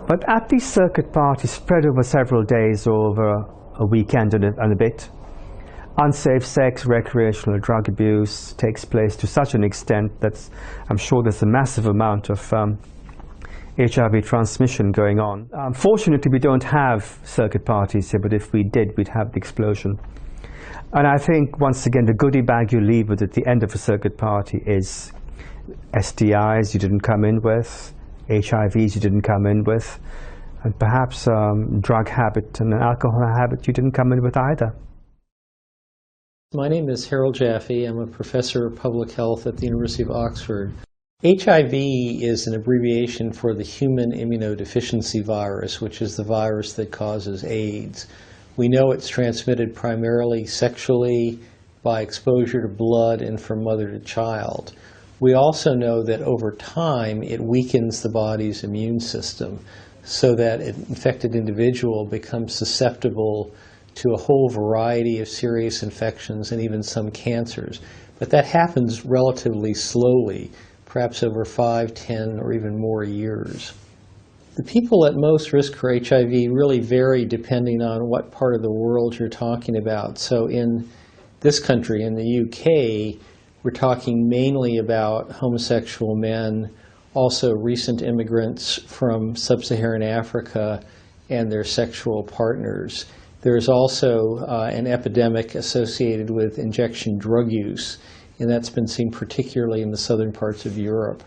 But at these circuit parties spread over several days or over a weekend and a bit, unsafe sex, recreational drug abuse takes place to such an extent that I'm sure there's a massive amount of HIV transmission going on. Fortunately, we don't have circuit parties here, but if we did, we'd have the explosion. And I think, once again, the goodie bag you leave with at the end of a circuit party is STIs you didn't come in with, HIVs you didn't come in with, and perhaps drug habit and an alcohol habit you didn't come in with either. My name is Harold Jaffe. I'm a professor of public health at the University of Oxford. HIV is an abbreviation for the human immunodeficiency virus, which is the virus that causes AIDS. We know it's transmitted primarily sexually by exposure to blood and from mother to child. We also know that over time it weakens the body's immune system so that an infected individual becomes susceptible to a whole variety of serious infections and even some cancers. But that happens relatively slowly, perhaps over 5, 10, or even more years. The people at most risk for HIV really vary depending on what part of the world you're talking about. So in this country, in the UK, we're talking mainly about homosexual men, also recent immigrants from sub-Saharan Africa and their sexual partners. There's also an epidemic associated with injection drug use, and that's been seen particularly in the southern parts of Europe.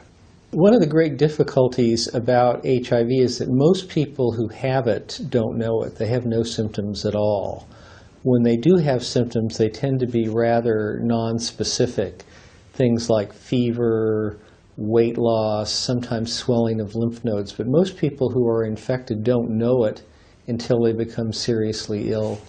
One of the great difficulties about HIV is that most people who have it don't know it. They have no symptoms at all. When they do have symptoms, they tend to be rather nonspecific. Things like fever, weight loss, sometimes swelling of lymph nodes. But most people who are infected don't know it until they become seriously ill.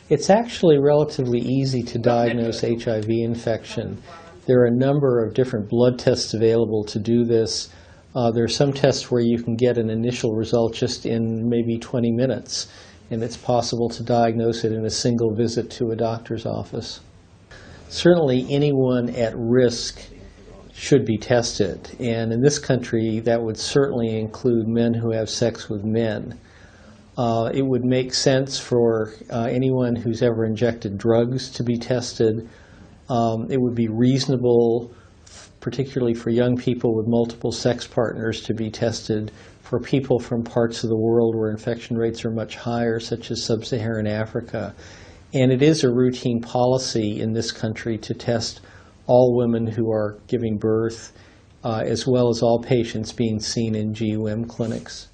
It's actually relatively easy to diagnose HIV infection. There are a number of different blood tests available to do this. There are some tests where you can get an initial result just in maybe 20 minutes, and it's possible to diagnose it in a single visit to a doctor's office. Certainly anyone at risk should be tested, and in this country that would certainly include men who have sex with men. It would make sense for anyone who's ever injected drugs to be tested. It would be reasonable, particularly for young people with multiple sex partners, to be tested. For people from parts of the world where infection rates are much higher, such as sub-Saharan Africa. And it is a routine policy in this country to test all women who are giving birth, as well as all patients being seen in GUM clinics.